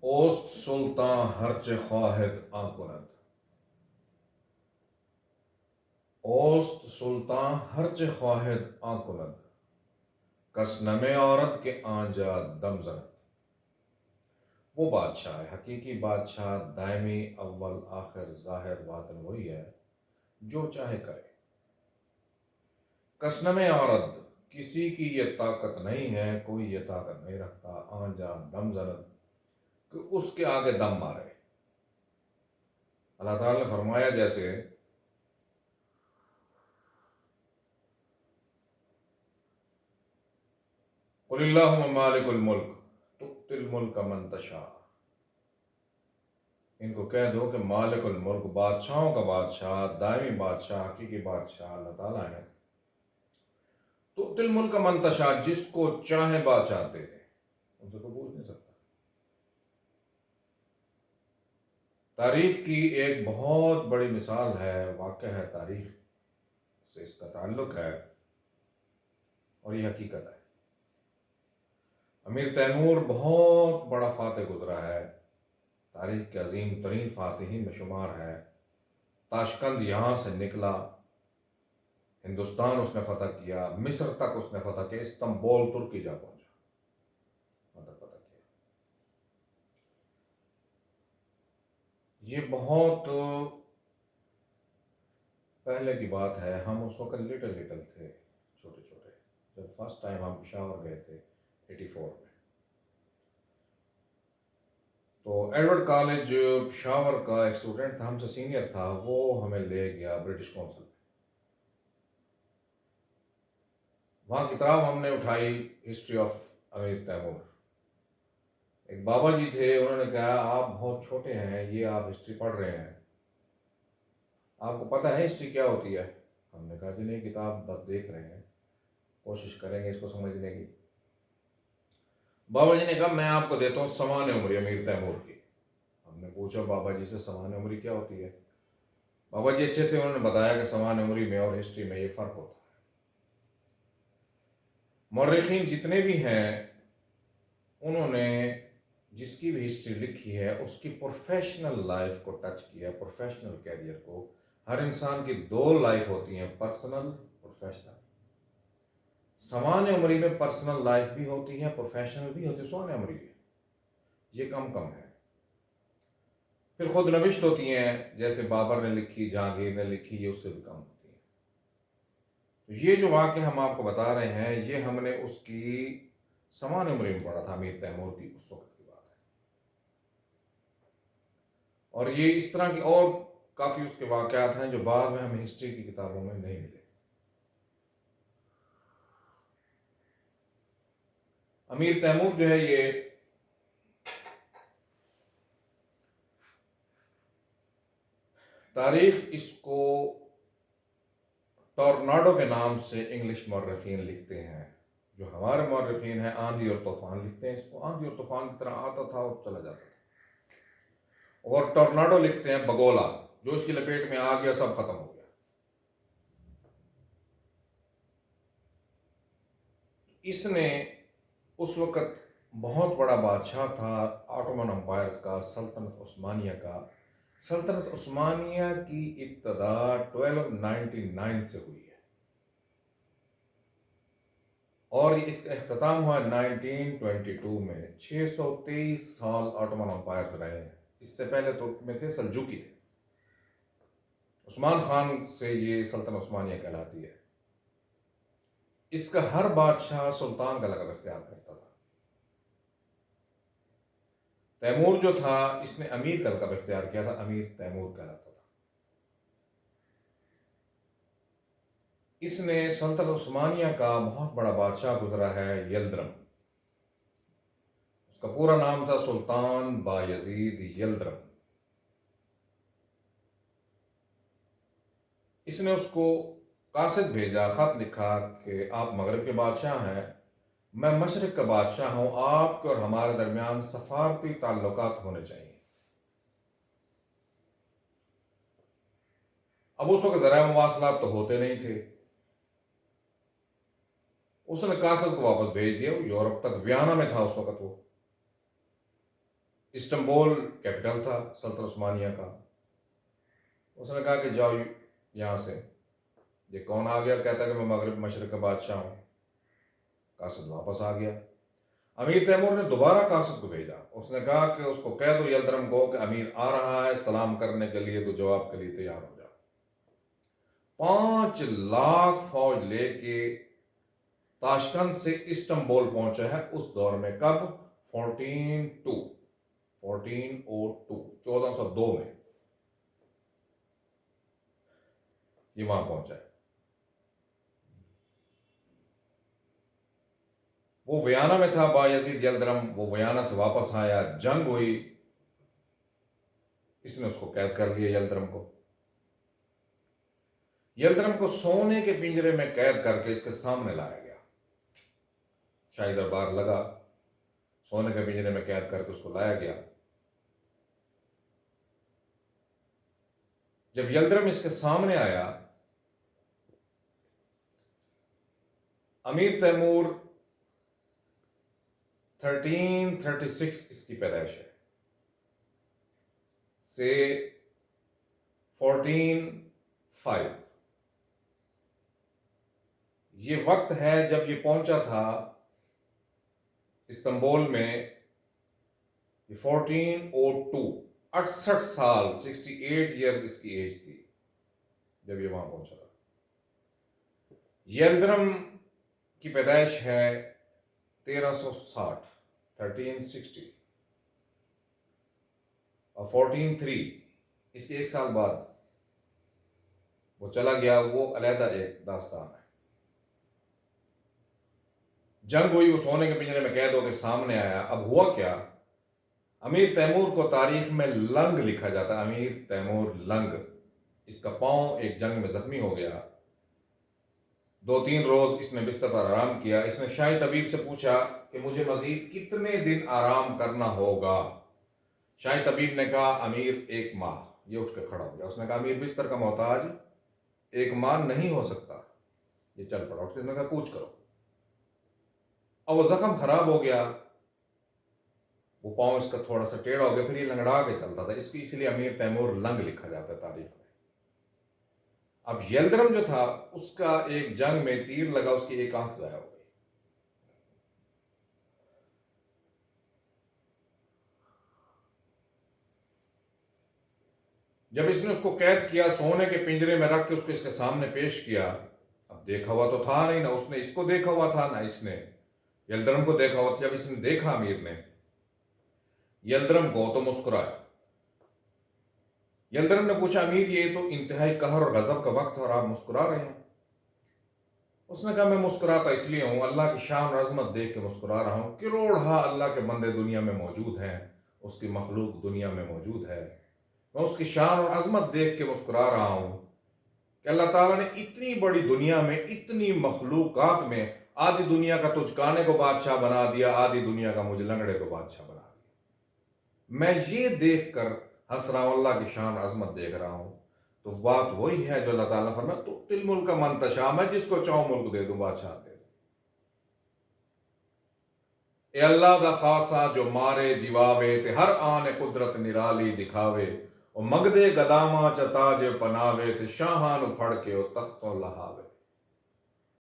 اوست سلطان ہرچه خواهد آکند. اوست سلطان ہرچه خواهد آکند. کس نمے عورت کے آنجا دم زند. وہ بادشاہ ہے، حقیقی بادشاہ، دائمی، اول آخر ظاہر باطن وہی ہے جو چاہے کرے. کسنم عورت، کسی کی یہ طاقت نہیں ہے، کوئی یہ طاقت نہیں رکھتا، آنجا دم زند، کہ اس کے آگے دم مارے. اللہ تعالیٰ نے فرمایا جیسے قل اللہم مالک الملک تؤتی الملک من تشاء. ان کو کہہ دو کہ مالک الملک، بادشاہوں کا بادشاہ، دائمی بادشاہ، حقیقی بادشاہ اللہ تعالیٰ ہے. تؤتی الملک من تشاء، جس کو چاہے بادشاہ دے دے، ان سے تو پوچھ نہیں سکتا. تاریخ کی ایک بہت بڑی مثال ہے، واقعہ ہے، تاریخ سے اس کا تعلق ہے اور یہ حقیقت ہے. امیر تیمور بہت بڑا فاتح گزرا ہے، تاریخ کے عظیم ترین فاتحین میں شمار ہے. تاشقند یہاں سے نکلا، ہندوستان اس نے فتح کیا، مصر تک اس نے فتح کیا، استنبول ترکی جا پہنچا، فتح کیا. یہ بہت پہلے کی بات ہے. ہم اس وقت لٹل تھے، چھوٹے چھوٹے، جب فرسٹ ٹائم ہم پشاور گئے تھے 84 میں. تو ایڈورڈ کالج پشاور کا ایک اسٹوڈنٹ تھا، ہم سے سینئر تھا، وہ ہمیں لے گیا برٹش کونسل میں. وہاں کتاب ہم نے اٹھائی، ہسٹری آف امیر تیمور. ایک بابا جی تھے، انہوں نے کہا آپ بہت چھوٹے ہیں، یہ آپ ہسٹری پڑھ رہے ہیں، آپ کو پتہ ہے ہسٹری کیا ہوتی ہے؟ ہم نے کہا جی نہیں، کتاب بس دیکھ رہے ہیں، کوشش کریں گے اس کو سمجھنے کی. بابا جی نے کہا میں آپ کو دیتا ہوں سمان عمری امیر تیمور کی. ہم نے پوچھا بابا جی سے سمان عمری کیا ہوتی ہے؟ بابا جی اچھے تھے، انہوں نے بتایا کہ سمان عمری میں اور ہسٹری میں یہ فرق ہوتا ہے. مورخین جتنے بھی ہیں انہوں نے جس کی بھی ہسٹری لکھی ہے اس کی پروفیشنل لائف کو ٹچ کیا، پروفیشنل کیریئر کو. ہر انسان کی دو لائف ہوتی ہیں، پرسنل، پروفیشنل. سمان عمری میں پرسنل لائف بھی ہوتی ہے، پروفیشنل بھی ہوتی ہے، سوان عمری ہے یہ کم ہے. پھر خود نوشت ہوتی ہیں، جیسے بابر نے لکھی، جہانگیر نے لکھی، یہ اس سے بھی کم ہوتی ہیں. تو یہ جو واقعہ ہم آپ کو بتا رہے ہیں، یہ ہم نے اس کی سمان عمری میں پڑھا تھا، امیر تیمور کی اس وقت کی بات ہے. اور یہ اس طرح کی اور کافی اس کے واقعات ہیں جو بعد میں ہمیں ہسٹری کی کتابوں میں نہیں ملے. امیر تیمور جو ہے یہ تاریخ اس کو ٹورناڈو کے نام سے انگلش مورخین لکھتے ہیں. جو ہمارے مورخین ہیں آندھی اور طوفان لکھتے ہیں، اس کو آندھی اور طوفان کی طرح آتا تھا اور چلا جاتا تھا. اور ٹورناڈو لکھتے ہیں بگولا، جو اس کی لپیٹ میں آ گیا سب ختم ہو گیا. اس نے اس وقت بہت بڑا بادشاہ تھا آٹومن امپائرز کا، سلطنت عثمانیہ کا. سلطنت عثمانیہ کی ابتدا 1299 سے ہوئی ہے اور اس کا اختتام ہوا 1922 میں. 623 سال آٹومن امپائرز رہے ہیں. اس سے پہلے ترک میں تھے، سلجوکی تھے. عثمان خان سے یہ سلطنت عثمانیہ کہلاتی ہے. اس کا ہر بادشاہ سلطان کا لقب اختیار کرتا تھا. تیمور جو تھا اس نے امیر کا لقب اختیار کیا تھا، امیر تیمور کہلاتا تھا. اس نے سلطنت عثمانیہ کا بہت بڑا بادشاہ گزرا ہے، یلدرم. اس کا پورا نام تھا سلطان بایزید یلدرم. اس نے اس کو قاصد بھیجا، خط لکھا کہ آپ مغرب کے بادشاہ ہیں، میں مشرق کا بادشاہ ہوں، آپ کے اور ہمارے درمیان سفارتی تعلقات ہونے چاہیے. اب اس وقت ذرائع مواصلات تو ہوتے نہیں تھے. اس نے قاصد کو واپس بھیج دیا. وہ یورپ تک، ویانا میں تھا اس وقت وہ. استنبول کیپٹل تھا سلطنت عثمانیہ کا. اس نے کہا کہ جاؤ یہاں سے. یہ کون آ گیا؟ کہتا ہے کہ میں مغرب مشرق کا بادشاہ ہوں. قاصد واپس آ گیا. امیر تیمور نے دوبارہ قاصد کو بھیجا. اس نے کہا کہ اس کو کہہ دو یلدرم کو کہ امیر آ رہا ہے سلام کرنے کے لیے، تو جواب کے لیے تیار ہو جا. 5 لاکھ فوج لے کے تاشکند سے استنبول پہنچا ہے اس دور میں. کب؟ 1402 میں یہ وہاں پہنچا ہے. وہ ویانا میں تھا بایزید یلدرم. وہ ویانا سے واپس آیا، جنگ ہوئی، اس نے اس کو قید کر لیا یلدرم کو. یلدرم کو سونے کے پنجرے میں قید کر کے اس کے سامنے لایا گیا. شاہی دربار لگا، سونے کے پنجرے میں قید کر کے اس کو لایا گیا. جب یلدرم اس کے سامنے آیا، امیر تیمور 1336 اس کی پیدائش ہے سے 1405 یہ وقت ہے جب یہ پہنچا تھا استنبول میں. 1402 68 سال 68 ایئرز اس کی ایج تھی جب یہ وہاں پہنچا تھا. یلدرم کی پیدائش ہے 1360 اور 1403 اس کے ایک سال بعد وہ چلا گیا. وہ علیحدہ ایک داستان ہے. جنگ ہوئی، وہ سونے کے پنجرے میں قید ہو کے سامنے آیا. اب ہوا کیا؟ امیر تیمور کو تاریخ میں لنگ لکھا جاتا ہے. امیر تیمور لنگ. اس کا پاؤں ایک جنگ میں زخمی ہو گیا. 2-3 روز اس نے بستر پر آرام کیا. اس نے شاہی طبیب سے پوچھا کہ مجھے مزید کتنے دن آرام کرنا ہوگا؟ شاہی طبیب نے کہا امیر 1 ماہ. یہ اٹھ کے کھڑا ہو گیا. اس نے کہا امیر بستر کا محتاج 1 ماہ نہیں ہو سکتا. یہ چل پڑا. اٹھ کے اس نے کہا کوچ کرو. اب وہ زخم خراب ہو گیا، وہ پاؤں اس کا تھوڑا سا ٹیڑھا ہو گیا، پھر یہ لنگڑا کے چلتا تھا. اس کی اس لیے امیر تیمور لنگ لکھا جاتا ہے تاریخ میں. اب یلدرم جو تھا اس کا ایک جنگ میں تیر لگا، اس کی ایک آنکھ ضائع ہو گئی. جب اس نے اس کو قید کیا، سونے کے پنجرے میں رکھ کے اس کو اس کے سامنے پیش کیا. اب دیکھا ہوا تو تھا نہیں، نہ اس نے اس کو دیکھا ہوا تھا، نہ اس نے یلدرم کو دیکھا ہوا تھا. جب اس نے دیکھا امیر نے یلدرم کو تو مسکرایا. یلدرم نے پوچھا امیر یہ تو انتہائی قہر اور غضب کا وقت ہے اور آپ مسکرا رہے ہیں. اس نے کہا میں مسکراتا اس لیے ہوں، اللہ کی شان اور عظمت دیکھ کے مسکرا رہا ہوں. کروڑہا اللہ کے بندے دنیا میں موجود ہیں، اس کی مخلوق دنیا میں موجود ہے. میں اس کی شان اور عظمت دیکھ کے مسکرا رہا ہوں کہ اللہ تعالیٰ نے اتنی بڑی دنیا میں، اتنی مخلوقات میں آدھی دنیا کا تجھ کانے کو بادشاہ بنا دیا، آدھی دنیا کا مجھ لنگڑے کو بادشاہ بنا دیا. میں یہ دیکھ کر ہنس رہا ہوں، اللہ کی شان عظمت دیکھ رہا ہوں. تو بات وہی ہے جو اللہ تعالیٰ نے فرمایا تو تل ملک من تشاء، میں جس کو چاہوں ملک دے دوں، بادشاہ دے دوں. اے اللہ دا خاصا جو مارے جیواوے تے ہر آن قدرت نرالی دکھاوے، او مگدے گداما چ تاج پناوے تے شاہان پھڑ کے او تختوں لہاوے.